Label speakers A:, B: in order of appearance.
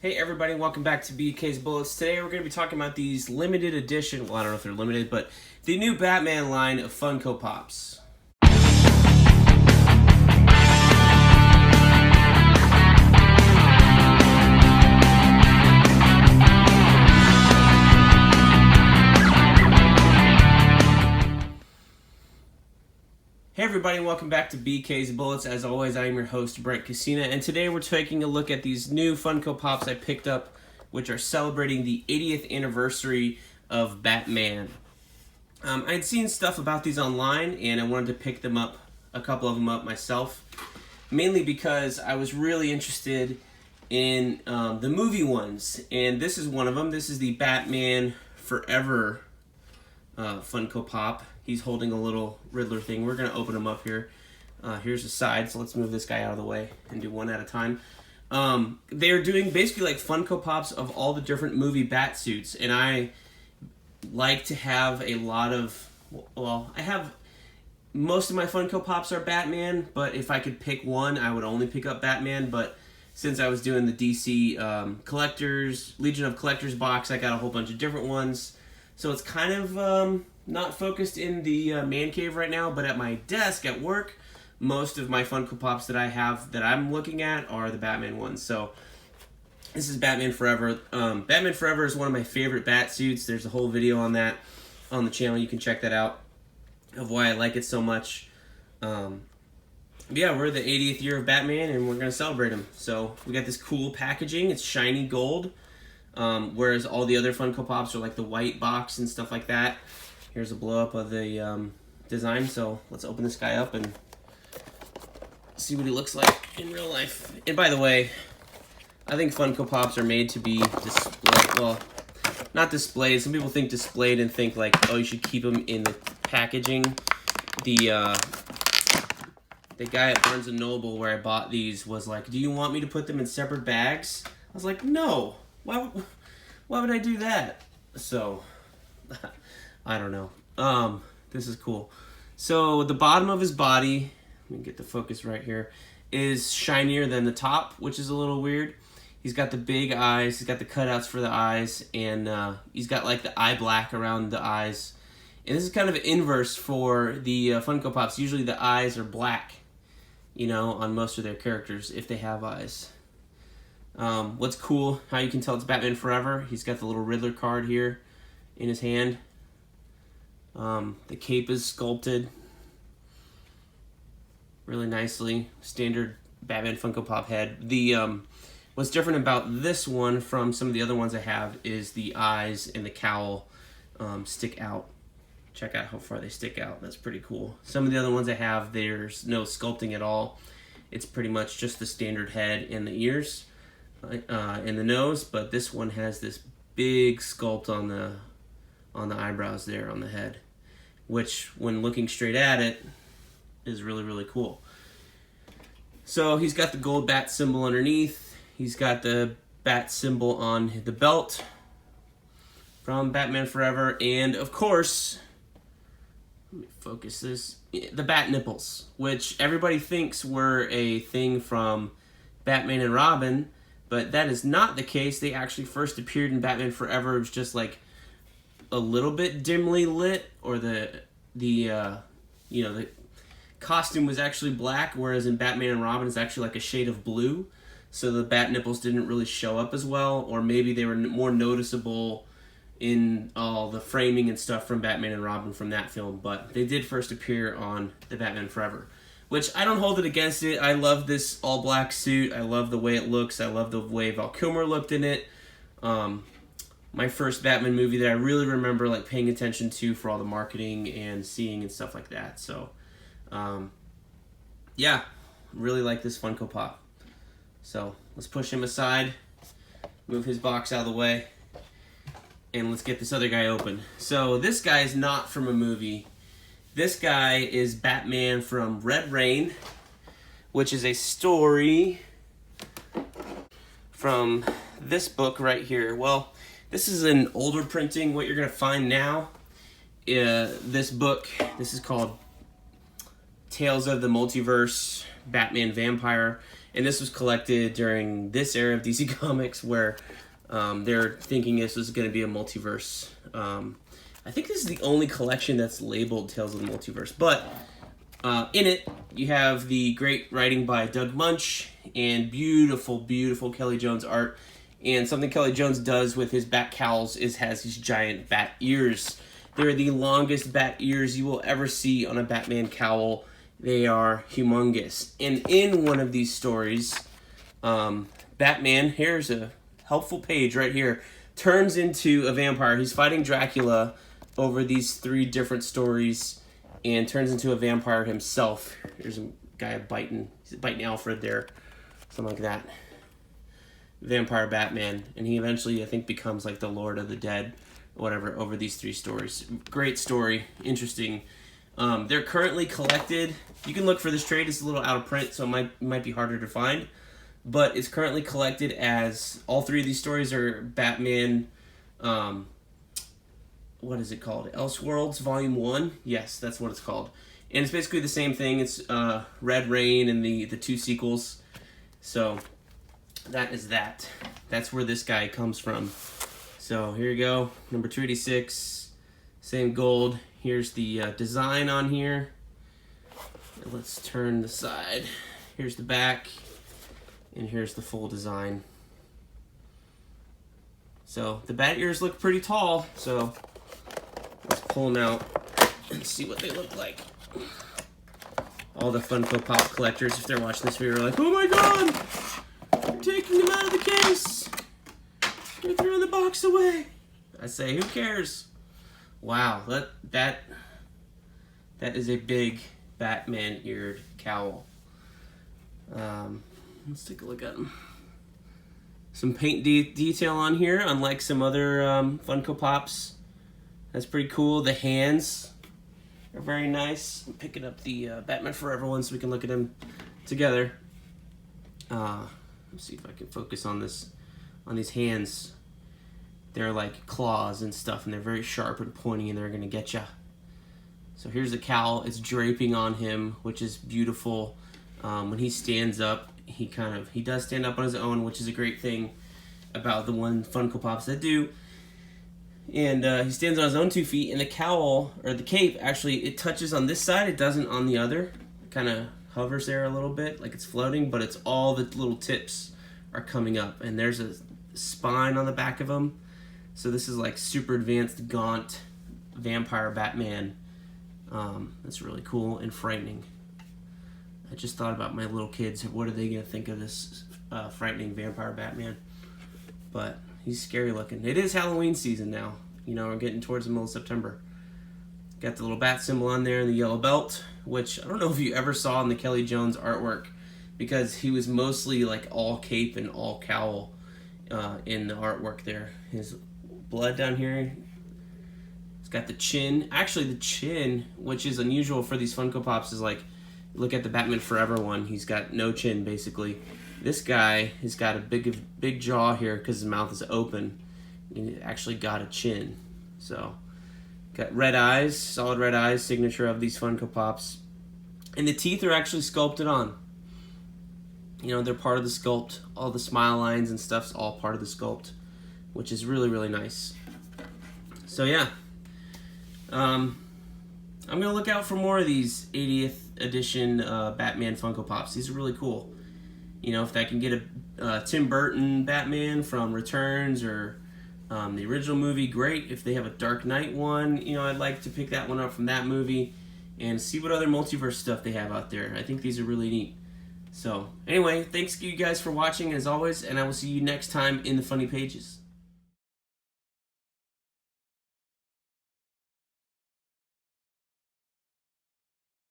A: Hey everybody, welcome back to BK's Bullets. Today we're going to be talking about these limited edition, well I don't know if they're limited, but the new Batman line of Funko Pops. Hey everybody, welcome back to BK's Bullets. As always, I am your host, Brent, and today we're taking a look at these new Funko Pops I picked up, which are celebrating the 80th anniversary of Batman. I'd seen stuff about these online, and I wanted to pick them up, a couple of them up myself, mainly because I was really interested in the movie ones, and this is one of them. This is the Batman Forever Funko Pop. He's holding a little Riddler thing. We're going to open him up here. Here's the side, so let's move this guy out of the way and do one at a time. They're doing basically like Funko Pops of all the different movie bat suits, and I like to have a lot of, well, I have, most of my Funko Pops are Batman, but if I could pick one, I would only pick up Batman, but since I was doing the DC Collectors, Legion of Collectors box, I got a whole bunch of different ones, so it's kind of not focused in the man cave right now, but at my desk at work, most of my Funko Pops that I have that I'm looking at are the Batman ones. So this is Batman Forever. Batman Forever is one of my favorite bat suits. There's a whole video on that on the channel. You can check that out of why I like it so much. Yeah, we're the 80th year of Batman, and we're going to celebrate him. So we got this cool packaging. It's shiny gold, whereas all the other Funko Pops are like the white box and stuff like that. Here's a blow up of the design, so let's open this guy up and see what he looks like in real life. And by the way, I think Funko Pops are made to be displayed, well, not displayed. Some people think displayed and think like, oh, you should keep them in the packaging. The guy at Barnes & Noble where I bought these was like, do you want me to put them in separate bags? I was like, no. Why would I do that? So I don't know. This is cool. So the bottom of his body, let me get the focus right here, is shinier than the top, which is a little weird. He's got the big eyes, he's got the cutouts for the eyes, and he's got like the eye black around the eyes. And this is kind of inverse for the Funko Pops. Usually the eyes are black, you know, on most of their characters, if they have eyes. What's cool, how you can tell it's Batman Forever, he's got the little Riddler card here in his hand. The cape is sculpted really nicely. Standard Batman Funko Pop head. The what's different about this one from some of the other ones I have is the eyes and the cowl stick out. Check out how far they stick out. That's pretty cool. Some of the other ones I have, there's no sculpting at all. It's pretty much just the standard head and the ears and the nose, but this one has this big sculpt on the eyebrows there on the head, which when looking straight at it is really, really cool. So he's got the gold bat symbol underneath. He's got the bat symbol on the belt from Batman Forever, and of course, let me focus this, the bat nipples, which everybody thinks were a thing from Batman and Robin, but that is not the case. They actually first appeared in Batman Forever. It was just like a little bit dimly lit, or the costume was actually black, whereas in Batman and Robin it's actually like a shade of blue, so the bat nipples didn't really show up as well, or maybe they were more noticeable in all the framing and stuff from Batman and Robin from that film, but they did first appear on the Batman Forever, which I don't hold it against it. I love this all black suit. I love the way it looks. I love the way Val Kilmer looked in it. My first Batman movie that I really remember like paying attention to for all the marketing and seeing and stuff like that. So, yeah, really like this Funko Pop. So let's push him aside, move his box out of the way, and let's get this other guy open. So this guy is not from a movie. This guy is Batman from Red Rain, which is a story from this book right here. Well, this is an older printing. What you're going to find now, this book, this is called Tales of the Multiverse Batman Vampire. And this was collected during this era of DC Comics where they're thinking this was going to be a multiverse. I think this is the only collection that's labeled Tales of the Multiverse. But in it, you have the great writing by Doug Munch and beautiful, beautiful Kelly Jones art. And something Kelly Jones does with his bat cowls is has these giant bat ears. They're the longest bat ears you will ever see on a Batman cowl. They are humongous. And in one of these stories, Batman, here's a helpful page right here, turns into a vampire. He's fighting Dracula over these 3 different stories and turns into a vampire himself. Here's a guy he's biting Alfred there, something like that. Vampire Batman, and he eventually, I think, becomes like the Lord of the Dead, or whatever, over these 3 stories. Great story, interesting. They're currently collected. You can look for this trade. It's a little out of print, so it might be harder to find. But it's currently collected as all 3 of these stories are Batman. What is it called? Elseworlds Volume 1. Yes, that's what it's called. And it's basically the same thing. It's Red Rain and the 2 sequels. So that is that. That's where this guy comes from. So here you go, number 286, same gold. Here's the design on here. Let's turn the side. Here's the back, and here's the full design. So the bat ears look pretty tall, so let's pull them out and see what they look like. All the Funko Pop collectors, if they're watching this video, are like, oh my god, you're taking them out of the case. You're throwing the box away. I say, who cares? Wow, that is a big Batman-eared cowl. Let's take a look at them. Some paint detail on here, unlike some other Funko Pops. That's pretty cool. The hands are very nice. I'm picking up the Batman Forever one so we can look at them together. Let's see if I can focus on these hands. They're like claws and stuff, and they're very sharp and pointy, and they're gonna get ya. So here's the cowl. It's draping on him, which is beautiful. When he stands up, he does stand up on his own, which is a great thing about the one Funko Pops that do. And he stands on his own 2 feet, and the cowl, or the cape, actually, it touches on this side, it doesn't on the other. It kind of hovers there a little bit, like it's floating, but it's all the little tips are coming up. And there's a spine on the back of him. So this is like super advanced, gaunt vampire Batman. That's really cool and frightening. I just thought about my little kids. What are they going to think of this frightening vampire Batman? But he's scary looking. It is Halloween season now. You know, we're getting towards the middle of September. Got the little bat symbol on there and the yellow belt, which I don't know if you ever saw in the Kelly Jones artwork, because he was mostly like all cape and all cowl in the artwork there. His blood down here. It's got the chin. Actually, the chin, which is unusual for these Funko Pops, is like, look at the Batman Forever one. He's got no chin, basically. This guy has got a big jaw here because his mouth is open. He actually got a chin. So, got red eyes, solid red eyes, signature of these Funko Pops. And the teeth are actually sculpted on. You know, they're part of the sculpt. All the smile lines and stuff's all part of the sculpt, which is really, really nice. So, yeah. I'm going to look out for more of these 80th edition Batman Funko Pops. These are really cool. You know, if I can get a Tim Burton Batman from Returns or the original movie, great. If they have a Dark Knight one, you know, I'd like to pick that one up from that movie and see what other multiverse stuff they have out there. I think these are really neat. So, anyway, thanks you guys for watching as always, and I will see you next time in the Funny Pages.